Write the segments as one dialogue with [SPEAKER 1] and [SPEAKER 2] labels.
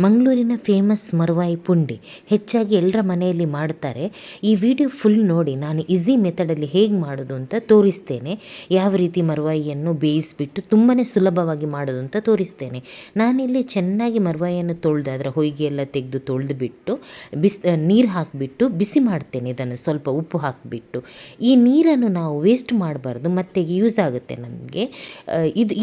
[SPEAKER 1] ಮಂಗಳೂರಿನ ಫೇಮಸ್ ಮರುವಾಯಿ ಪುಂಡಿ ಹೆಚ್ಚಾಗಿ ಎಲ್ಲರ ಮನೆಯಲ್ಲಿ ಮಾಡ್ತಾರೆ. ಈ ವಿಡಿಯೋ ಫುಲ್ ನೋಡಿ, ನಾನು ಈಸಿ ಮೆಥಡಲ್ಲಿ ಹೇಗೆ ಮಾಡೋದು ಅಂತ ತೋರಿಸ್ತೇನೆ. ಯಾವ ರೀತಿ ಮರುವಾಯಿಯನ್ನು ಬೇಯಿಸಿಬಿಟ್ಟು ತುಂಬಾ ಸುಲಭವಾಗಿ ಮಾಡೋದು ಅಂತ ತೋರಿಸ್ತೇನೆ. ನಾನಿಲ್ಲಿ ಚೆನ್ನಾಗಿ ಮರುವಾಯಿಯನ್ನು ತೊಳೆದು ಅದರ ಹೊಯ್ಗೆ ಎಲ್ಲ ತೆಗೆದು ತೊಳೆದುಬಿಟ್ಟು ನೀರು ಹಾಕಿಬಿಟ್ಟು ಬಿಸಿ ಮಾಡ್ತೇನೆ. ಇದನ್ನು ಸ್ವಲ್ಪ ಉಪ್ಪು ಹಾಕಿಬಿಟ್ಟು ಈ ನೀರನ್ನು ನಾವು ವೇಸ್ಟ್ ಮಾಡಬಾರ್ದು, ಮತ್ತೆ ಯೂಸ್ ಆಗುತ್ತೆ ನಮಗೆ.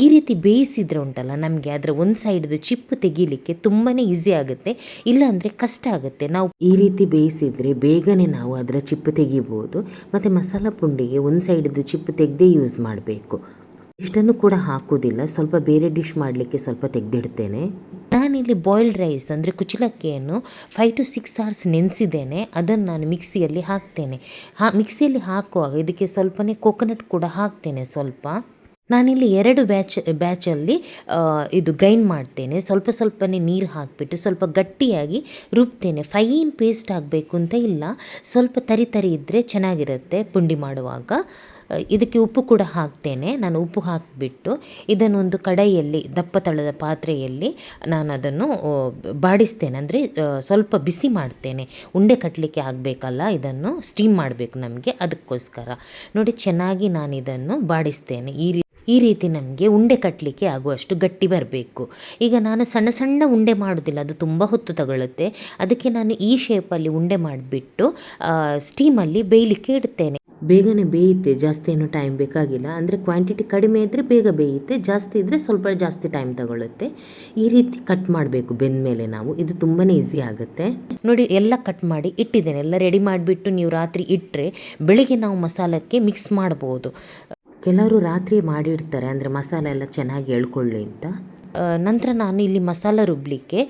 [SPEAKER 1] ಈ ರೀತಿ ಬೇಯಿಸಿದ್ರೆ ಉಂಟಲ್ಲ, ನಮಗೆ ಅದರ ಒಂದು ಸೈಡ್ದು ಚಿಪ್ಪು ತೆಗೀಲಿಕ್ಕೆ ತುಂಬಾ ಈಸಿ ಆಗುತ್ತೆ, ಇಲ್ಲಾಂದರೆ ಕಷ್ಟ ಆಗುತ್ತೆ. ನಾವು ಈ ರೀತಿ ಬೇಯಿಸಿದರೆ ಬೇಗನೆ ನಾವು ಅದರ ಚಿಪ್ಪು ತೆಗಿಬೋದು. ಮತ್ತು ಮಸಾಲ ಪುಂಡಿಗೆ ಒಂದು ಸೈಡ್ದು ಚಿಪ್ಪು ತೆಗೆದೇ ಯೂಸ್ ಮಾಡಬೇಕು. ಇಷ್ಟನ್ನು ಕೂಡ ಹಾಕೋದಿಲ್ಲ, ಸ್ವಲ್ಪ ಬೇರೆ ಡಿಶ್ ಮಾಡಲಿಕ್ಕೆ ಸ್ವಲ್ಪ ತೆಗೆದಿಡ್ತೇನೆ. ನಾನಿಲ್ಲಿ ಬಾಯ್ಲ್ಡ್ ರೈಸ್ ಅಂದರೆ ಕುಚ್ಚಲಕ್ಕಿಯನ್ನು 5 to 6 hours ನೆನೆಸಿದ್ದೇನೆ. ಅದನ್ನು ನಾನು ಮಿಕ್ಸಿಯಲ್ಲಿ ಹಾಕ್ತೇನೆ. ಮಿಕ್ಸಿಯಲ್ಲಿ ಹಾಕುವಾಗ ಇದಕ್ಕೆ ಸ್ವಲ್ಪನೇ ಕೊಕೊನಟ್ ಕೂಡ ಹಾಕ್ತೇನೆ ಸ್ವಲ್ಪ. ನಾನಿಲ್ಲಿ 2 ಬ್ಯಾಚಲ್ಲಿ ಇದು ಗ್ರೈಂಡ್ ಮಾಡ್ತೇನೆ. ಸ್ವಲ್ಪನೇ ನೀರು ಹಾಕಿಬಿಟ್ಟು ಸ್ವಲ್ಪ ಗಟ್ಟಿಯಾಗಿ ರುಬ್ತೇನೆ. ಫೈನ್ ಪೇಸ್ಟ್ ಆಗಬೇಕು ಅಂತ ಇಲ್ಲ, ಸ್ವಲ್ಪ ತರಿ ಇದ್ದರೆ ಚೆನ್ನಾಗಿರುತ್ತೆ ಪುಂಡಿ ಮಾಡುವಾಗ. ಇದಕ್ಕೆ ಉಪ್ಪು ಕೂಡ ಹಾಕ್ತೇನೆ. ನಾನು ಉಪ್ಪು ಹಾಕಿಬಿಟ್ಟು ಇದನ್ನೊಂದು ಕಡಾಯಿಯಲ್ಲಿ, ದಪ್ಪ ತಳದ ಪಾತ್ರೆಯಲ್ಲಿ ನಾನು ಅದನ್ನು ಬಾಡಿಸ್ತೇನೆ. ಅಂದರೆ ಸ್ವಲ್ಪ ಬಿಸಿ ಮಾಡ್ತೇನೆ. ಉಂಡೆ ಕಟ್ಟಲಿಕ್ಕೆ ಆಗಬೇಕಲ್ಲ, ಇದನ್ನು ಸ್ಟೀಮ್ ಮಾಡಬೇಕು ನಮಗೆ, ಅದಕ್ಕೋಸ್ಕರ ನೋಡಿ ಚೆನ್ನಾಗಿ ನಾನು ಇದನ್ನು ಬಾಡಿಸ್ತೇನೆ. ಈ ರೀತಿ ನಮಗೆ ಉಂಡೆ ಕಟ್ಟಲಿಕ್ಕೆ ಆಗುವಷ್ಟು ಗಟ್ಟಿ ಬರಬೇಕು. ಈಗ ನಾನು ಸಣ್ಣ ಉಂಡೆ ಮಾಡೋದಿಲ್ಲ, ಅದು ತುಂಬ ಹೊತ್ತು ತಗೊಳ್ಳುತ್ತೆ. ಅದಕ್ಕೆ ನಾನು ಈ ಶೇಪಲ್ಲಿ ಉಂಡೆ ಮಾಡಿಬಿಟ್ಟು ಸ್ಟೀಮಲ್ಲಿ ಬೇಯಲಿಕ್ಕೆ ಇಡ್ತೇನೆ. ಬೇಗನೆ ಬೇಯುತ್ತೆ, ಜಾಸ್ತಿ ಏನು ಟೈಮ್ ಬೇಕಾಗಿಲ್ಲ. ಅಂದರೆ ಕ್ವಾಂಟಿಟಿ ಕಡಿಮೆ ಇದ್ದರೆ ಬೇಗ ಬೇಯುತ್ತೆ, ಜಾಸ್ತಿ ಇದ್ದರೆ ಸ್ವಲ್ಪ ಜಾಸ್ತಿ ಟೈಮ್ ತಗೊಳ್ಳುತ್ತೆ. ಈ ರೀತಿ ಕಟ್ ಮಾಡಬೇಕು ಬೆಂದ ಮೇಲೆ ನಾವು. ಇದು ತುಂಬಾ ಈಸಿ ಆಗುತ್ತೆ ನೋಡಿ. ಎಲ್ಲ ಕಟ್ ಮಾಡಿ ಇಟ್ಟಿದ್ದೇನೆ, ಎಲ್ಲ ರೆಡಿ ಮಾಡಿಬಿಟ್ಟು ನೀವು ರಾತ್ರಿ ಇಟ್ಟರೆ ಬೆಳಿಗ್ಗೆ ನಾವು ಮಸಾಲಕ್ಕೆ ಮಿಕ್ಸ್ ಮಾಡ್ಬೋದು. ಕೆಲವರು ರಾತ್ರಿ ಮಾಡಿಡ್ತಾರೆ, ಅಂದರೆ ಮಸಾಲೆ ಎಲ್ಲ ಚೆನ್ನಾಗಿ ಎಳ್ಕೊಳ್ಳಿ ಅಂತ. ನಂತರ ನಾನು ಇಲ್ಲಿ ಮಸಾಲ ರುಬ್ಬಲಿಕ್ಕೆ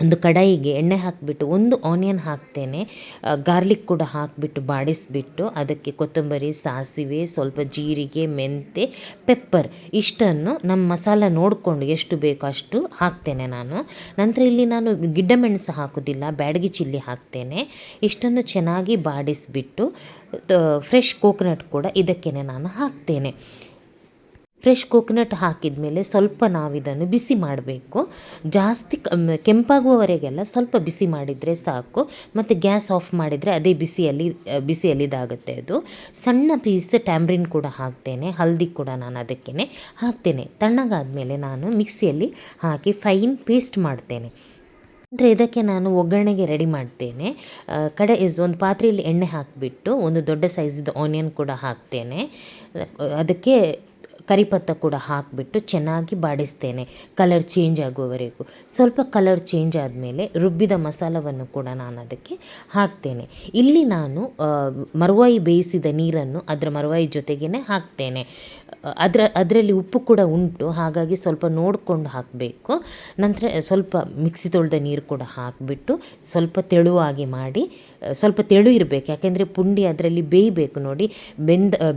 [SPEAKER 1] ಒಂದು ಕಡಾಯಿಗೆ ಎಣ್ಣೆ ಹಾಕಿಬಿಟ್ಟು 1 ಆನಿಯನ್ ಹಾಕ್ತೇನೆ. ಗಾರ್ಲಿಕ್ ಕೂಡ ಹಾಕಿಬಿಟ್ಟು ಬಾಡಿಸಿಬಿಟ್ಟು ಅದಕ್ಕೆ ಕೊತ್ತಂಬರಿ, ಸಾಸಿವೆ, ಸ್ವಲ್ಪ ಜೀರಿಗೆ, ಮೆಂತೆ, ಪೆಪ್ಪರ್ ಇಷ್ಟನ್ನು ನಮ್ಮ ಮಸಾಲ ನೋಡಿಕೊಂಡು ಎಷ್ಟು ಬೇಕೋ ಅಷ್ಟು ಹಾಕ್ತೇನೆ ನಾನು. ನಂತರ ಇಲ್ಲಿ ನಾನು ಗಿಡ್ಡ ಮೆಣಸು ಹಾಕೋದಿಲ್ಲ, ಬ್ಯಾಡಗಿ ಚಿಲ್ಲಿ ಹಾಕ್ತೇನೆ. ಇಷ್ಟನ್ನು ಚೆನ್ನಾಗಿ ಬಾಡಿಸಿಬಿಟ್ಟು ಫ್ರೆಶ್ ಕೋಕೋನಟ್ ಕೂಡ ಇದಕ್ಕೆ ನಾನು ಹಾಕ್ತೇನೆ. ಫ್ರೆಶ್ ಕೋಕೋನಟ್ ಹಾಕಿದ ಮೇಲೆ ಸ್ವಲ್ಪ ನಾವಿದನ್ನು ಬಿಸಿ ಮಾಡಬೇಕು. ಜಾಸ್ತಿ ಕೆಂಪಾಗುವವರೆಗೆಲ್ಲ ಸ್ವಲ್ಪ ಬಿಸಿ ಮಾಡಿದರೆ ಸಾಕು. ಮತ್ತು ಗ್ಯಾಸ್ ಆಫ್ ಮಾಡಿದರೆ ಅದೇ ಬಿಸಿಯಲ್ಲಿ ಇದಾಗುತ್ತೆ ಅದು. ಸಣ್ಣ ಪೀಸ್ ಟ್ಯಾಮ್ರಿನ್ ಕೂಡ ಹಾಕ್ತೇನೆ. ಹಲ್ದಿ ಕೂಡ ನಾನು ಅದಕ್ಕೇ ಹಾಕ್ತೇನೆ. ತಣ್ಣಗಾದ ಮೇಲೆ ನಾನು ಮಿಕ್ಸಿಯಲ್ಲಿ ಹಾಕಿ ಫೈನ್ ಪೇಸ್ಟ್ ಮಾಡ್ತೇನೆ. ಅಂದರೆ ಇದಕ್ಕೆ ನಾನು ಒಗ್ಗರಣೆಗೆ ರೆಡಿ ಮಾಡ್ತೇನೆ. ಒಂದು ಪಾತ್ರೆಯಲ್ಲಿ ಎಣ್ಣೆ ಹಾಕಿಬಿಟ್ಟು ಒಂದು ದೊಡ್ಡ ಸೈಜಿದ್ದು ಆನಿಯನ್ ಕೂಡ ಹಾಕ್ತೇನೆ. ಅದಕ್ಕೆ ಕರಿಪತ್ತ ಕೂಡ ಹಾಕಿಬಿಟ್ಟು ಚೆನ್ನಾಗಿ ಬಾಡಿಸ್ತೇನೆ, ಕಲರ್ ಚೇಂಜ್ ಆಗುವವರೆಗೂ. ಸ್ವಲ್ಪ ಕಲರ್ ಚೇಂಜ್ ಆದಮೇಲೆ ರುಬ್ಬಿದ ಮಸಾಲವನ್ನು ಕೂಡ ನಾನು ಅದಕ್ಕೆ ಹಾಕ್ತೇನೆ. ಇಲ್ಲಿ ನಾನು ಮರುವಾಯಿ ಬೇಯಿಸಿದ ನೀರನ್ನು ಅದರ ಮರುವಾಯಿ ಜೊತೆಗೇ ಹಾಕ್ತೇನೆ. ಅದರಲ್ಲಿ ಉಪ್ಪು ಕೂಡ ಉಂಟು, ಹಾಗಾಗಿ ಸ್ವಲ್ಪ ನೋಡಿಕೊಂಡು ಹಾಕಬೇಕು. ನಂತರ ಸ್ವಲ್ಪ ಮಿಕ್ಸಿ ತೊಳೆದ ನೀರು ಕೂಡ ಹಾಕಿಬಿಟ್ಟು ಸ್ವಲ್ಪ ತೆಳುವಾಗಿ ಮಾಡಿ, ಸ್ವಲ್ಪ ತೆಳು ಇರಬೇಕು, ಯಾಕೆಂದರೆ ಪುಂಡಿ ಅದರಲ್ಲಿ ಬೇಯಬೇಕು ನೋಡಿ.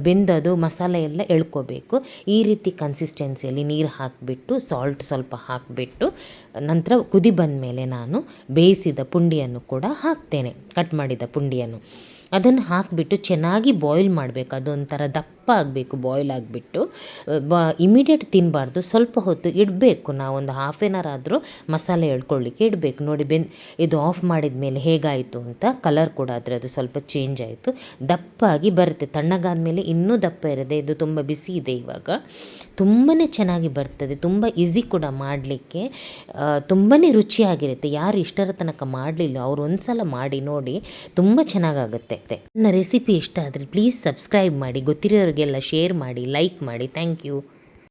[SPEAKER 1] ಬೆಂದದು ಮಸಾಲೆ ಎಲ್ಲ ಎಳ್ಕೋಬೇಕು. ಈ ರೀತಿ ಕನ್ಸಿಸ್ಟೆನ್ಸಿಯಲ್ಲಿ ನೀರು ಹಾಕಿಬಿಟ್ಟು ಸಾಲ್ಟ್ ಸ್ವಲ್ಪ ಹಾಕಿಬಿಟ್ಟು ನಂತರ ಕುದಿ ಬಂದ ಮೇಲೆ ನಾನು ಬೇಯಿಸಿದ ಪುಂಡಿಯನ್ನು ಕೂಡ ಹಾಕ್ತೇನೆ. ಕಟ್ ಮಾಡಿದ ಪುಂಡಿಯನ್ನು ಅದನ್ನು ಹಾಕಿಬಿಟ್ಟು ಚೆನ್ನಾಗಿ ಬಾಯ್ಲ್ ಮಾಡಬೇಕು. ಅದೊಂಥರ ದಪ್ಪ ಆಗಬೇಕು ಬಾಯ್ಲ್ ಆಗಿಬಿಟ್ಟು. ಇಮಿಡಿಯೇಟ್ ತಿನ್ನಬಾರ್ದು, ಸ್ವಲ್ಪ ಹೊತ್ತು ಇಡಬೇಕು. ನಾವೊಂದು ಹಾಫ್ ಆನ್ ಅವರ್ ಆದರೂ ಮಸಾಲೆ ಎಳ್ಕೊಳ್ಳಿಕ್ಕೆ ಇಡಬೇಕು. ನೋಡಿ ಇದು ಆಫ್ ಮಾಡಿದ ಮೇಲೆ ಹೇಗಾಯಿತು ಅಂತ. ಕಲರ್ ಕೂಡ ಅದರದ್ದು ಸ್ವಲ್ಪ ಚೇಂಜ್ ಆಯಿತು, ದಪ್ಪಾಗಿ ಬರುತ್ತೆ. ತಣ್ಣಗಾದ ಮೇಲೆ ಇನ್ನೂ ದಪ್ಪ ಇರುತ್ತೆ. ಇದು ತುಂಬ ಬಿಸಿ ಇದೆ ಇವಾಗ, ತುಂಬಾ ಚೆನ್ನಾಗಿ ಬರ್ತದೆ. ತುಂಬ ಈಸಿ ಕೂಡ ಮಾಡಲಿಕ್ಕೆ, ತುಂಬಾ ರುಚಿಯಾಗಿರುತ್ತೆ. ಯಾರು ಇಷ್ಟರ ತನಕ ಮಾಡಲಿಲ್ಲ ಅವರು ಒಂದು ಸಲ ಮಾಡಿ ನೋಡಿ, ತುಂಬ ಚೆನ್ನಾಗಾಗುತ್ತೆ. ನನ್ನ ರೆಸಿಪಿ ಇಷ್ಟ ಆದರೆ ಪ್ಲೀಸ್ ಸಬ್ಸ್ಕ್ರೈಬ್ ಮಾಡಿ, ಗೊತ್ತಿರೋರಿಗೆಲ್ಲ ಶೇರ್ ಮಾಡಿ, ಲೈಕ್ ಮಾಡಿ. Thank you.